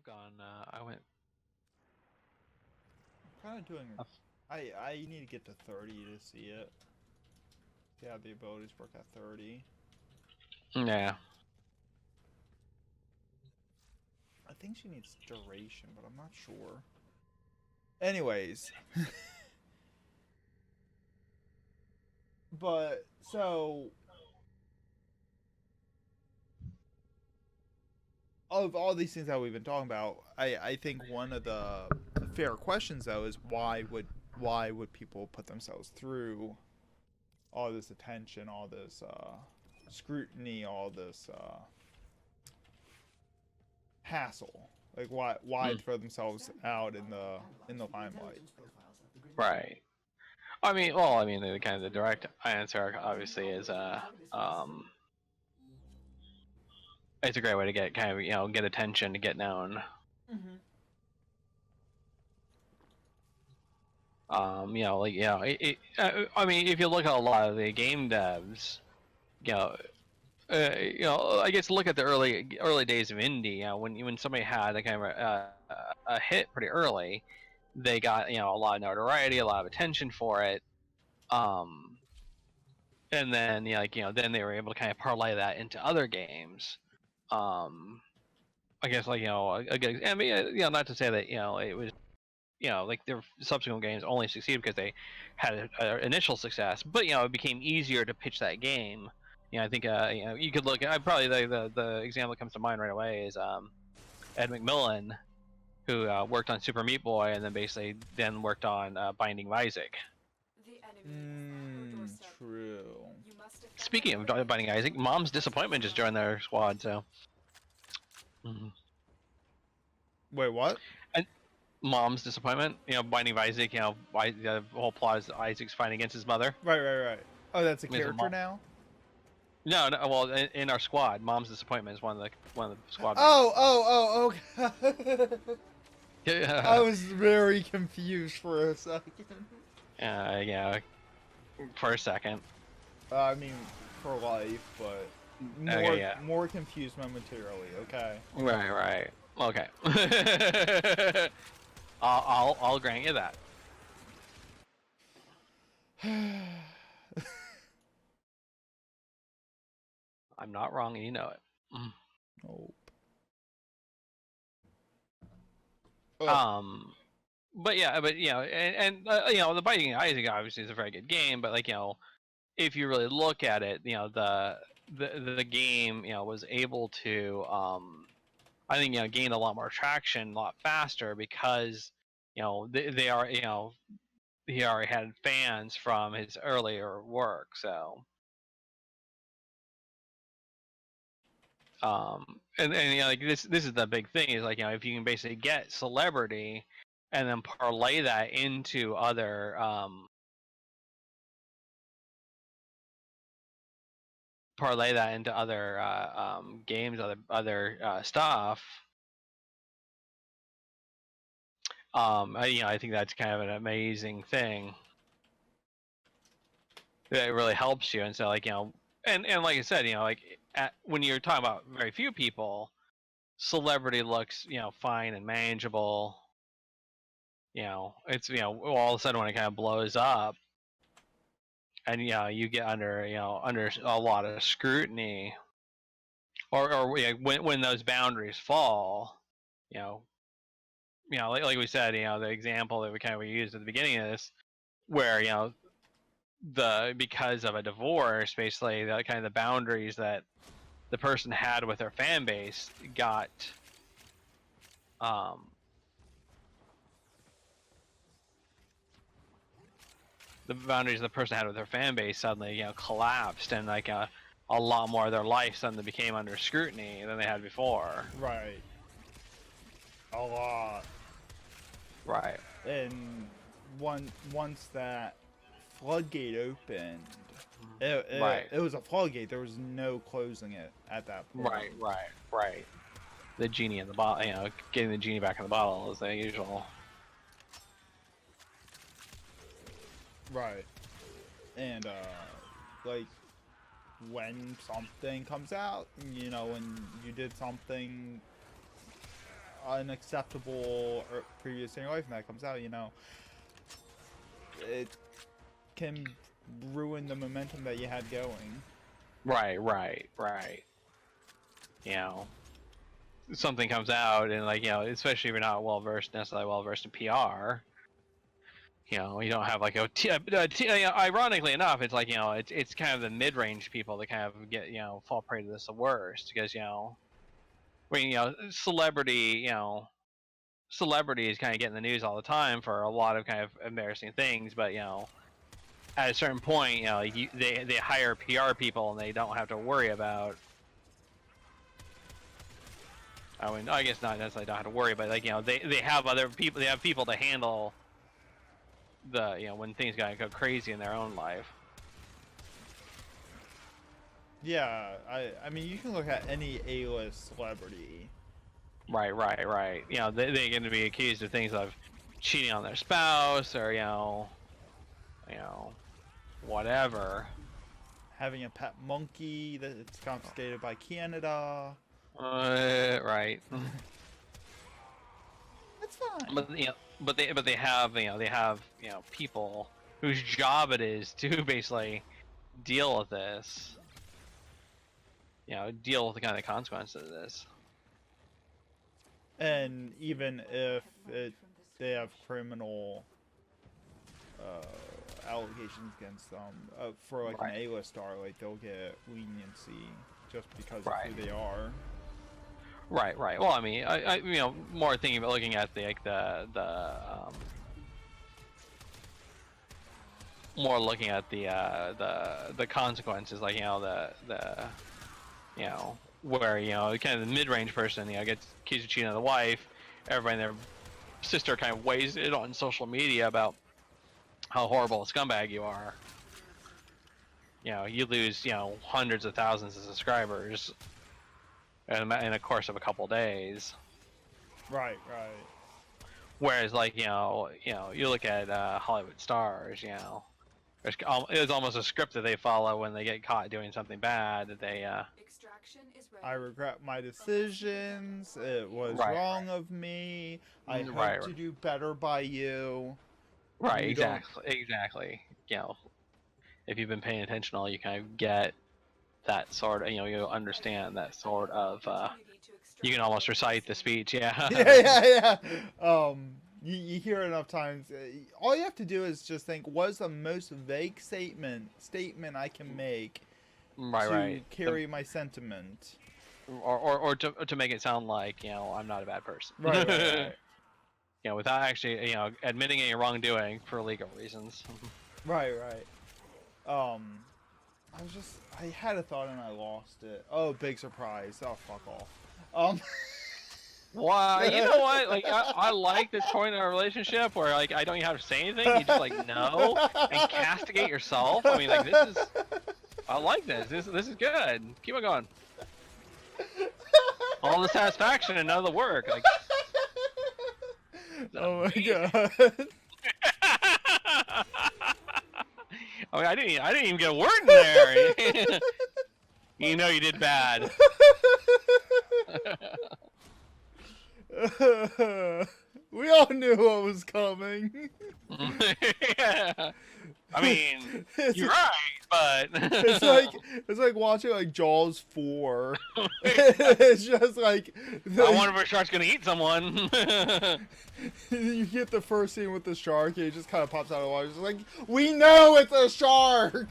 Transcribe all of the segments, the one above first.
on. I went. I'm kind of doing. I need to get to 30 to see it. Yeah, the abilities work at 30. Yeah. I think she needs duration, but I'm not sure. Anyways. But, so... Of all these things that we've been talking about, I think one of the fair questions, though, is why would people put themselves through all this attention, all this scrutiny, all this hassle? Like, why throw themselves out in the limelight? Right. I mean, the kind of the direct answer obviously is it's a great way to get kind of get attention, to get known. Mm-hmm. I mean, if you look at a lot of the game devs, I guess look at the early days of indie. When somebody had a kind of a hit pretty early, they got a lot of notoriety, a lot of attention for it, and then then they were able to kind of parlay that into other games. I guess I mean, not to say that it was like their subsequent games only succeeded because they had an initial success, but it became easier to pitch that game. I think you could look at probably the example that comes to mind right away is Ed McMillan, who worked on Super Meat Boy and then basically worked on Binding of Isaac. True. Speaking of Binding of Isaac, Mom's Disappointment just joined their squad, so. Wait, what? And Mom's Disappointment, Binding of Isaac, the whole plot is Isaac's fighting against his mother. Right. Oh, that's a character now? No, well, in our squad, Mom's Disappointment is one of the squad. Oh, okay. Yeah. I was very confused for a second. Yeah, for a second. I mean, for life, but more confused momentarily. Okay. Right. Okay. I'll grant you that. I'm not wrong, and you know it. Nope. But the Binding of Isaac obviously is a very good game, but if you really look at it, the game was able to I think gain a lot more traction a lot faster because he already had fans from his earlier work, so and this is the big thing is if you can basically get celebrity and then parlay that into other games, other stuff. I think that's kind of an amazing thing. That really helps you, and so and like I said, when you're talking about very few people, celebrity looks fine and manageable. It's all of a sudden when it kind of blows up, and you get under a lot of scrutiny, or when those boundaries fall, like we said, the example that we used at the beginning of this, where because of a divorce, basically the kind of the boundaries that the person had with their fan base got the boundaries the person had with their fan base suddenly collapsed, and a lot more of their life suddenly became under scrutiny than they had before. Right. A lot. Right. And once that floodgate opened, it was a floodgate. There was no closing it at that point. Right. The genie in the bottle, getting the genie back in the bottle is the usual. Right. And like when something comes out, when you did something unacceptable or previous in your life and that comes out, it can ruin the momentum that you had going. Right. Something comes out and especially if you're not necessarily well versed in PR, you don't have ironically enough, it's it's kind of the mid-range people that kind of get, fall prey to this the worst because, celebrities kind of get in the news all the time for a lot of kind of embarrassing things, but at a certain point, they hire PR people and they don't have to worry about. I mean, I guess not necessarily don't have to worry, but they have other people. They have people to handle when things gotta go crazy in their own life. Yeah, I mean, you can look at any A-list celebrity. Right. They're going to be accused of things of cheating on their spouse or whatever. Having a pet monkey that's confiscated by Canada. Right. That's fine. But they have people whose job it is to basically deal with this. Deal with the kind of consequences of this. And even if they have criminal allegations against them, for like an A-list star, they'll get leniency just because of who they are. Right. Well, I mean, I more thinking about looking at more looking at the consequences, where kind of the mid-range person gets accused of cheating on the wife. Everybody and their sister kind of weighs it on social media about how horrible a scumbag you are. You lose hundreds of thousands of subscribers in the course of a couple days. Right. Whereas you look at Hollywood stars, it's almost a script that they follow when they get caught doing something bad. That they I regret my decisions. It was wrong of me. I hope to do better by you. Right, exactly. If you've been paying attention, all you kind of get that sort of, you understand that sort of. You can almost recite the speech, yeah. Yeah. You hear it enough times. All you have to do is just think, what's the most vague statement I can make to carry my sentiment, or to make it sound like I'm not a bad person. Right. Without actually admitting any wrongdoing for legal reasons. Right. I had a thought and I lost it. Oh, big surprise. Oh, fuck off. Wow, you know what? I like this point in our relationship where I don't even have to say anything. You just know and castigate yourself. I mean, this is. I like this. This is good. Keep on going. All the satisfaction and none of the work. Oh my god. I mean, I didn't even get a word in there. You did bad. We all knew what was coming. Yeah. I mean, you're right, but it's like watching Jaws 4. It's just I wonder if a shark's gonna eat someone. You get the first scene with the shark, and it just kind of pops out of the water. It's we know it's a shark.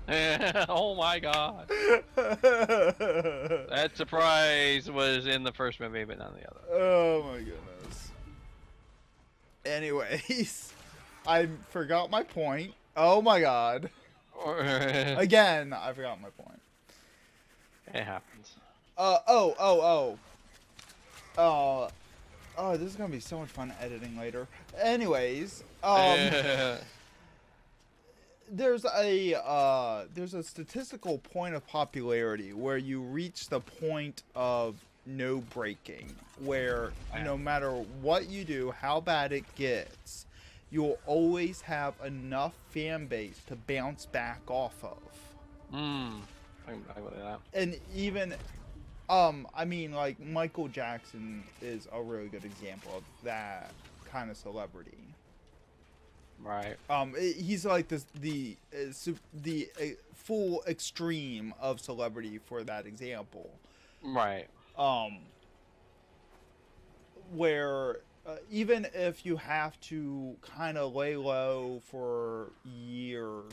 Oh my god. That surprise was in the first movie, but not in the other. Oh my goodness. Anyways, I forgot my point. Oh my god. Again, I forgot my point. It happens. Oh, this is gonna be so much fun editing later. Anyways, there's a statistical point of popularity where you reach the point of no breaking, where no matter what you do, how bad it gets, you'll always have enough fan base to bounce back off of. I believe that. And even I mean, like Michael Jackson is a really good example of that kind of celebrity. Right. He's like the full extreme of celebrity for that example. Right. Um, where even if you have to kind of lay low for years,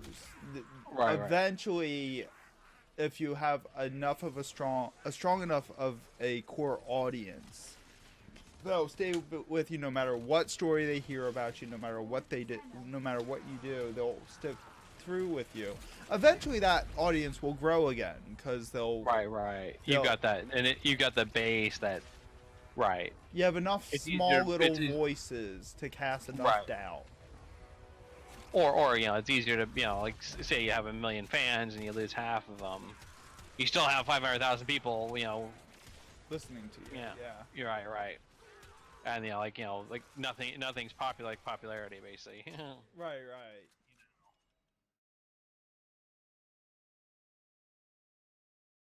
Right. eventually, if you have enough of a strong enough of a core audience, they'll stay with you no matter what story they hear about you, no matter what they did, no matter what you do, they'll stick through with you. Eventually, that audience will grow again because Right. You got that, and you got the base that. Right. you have enough It's small easier. little voices to cast enough Right. doubt. Or it's easier to like say you have 1 million fans and you lose half of them, you still have 500,000 people Listening to you. Yeah. Yeah. You're right. And like nothing's popular like popularity basically. Right.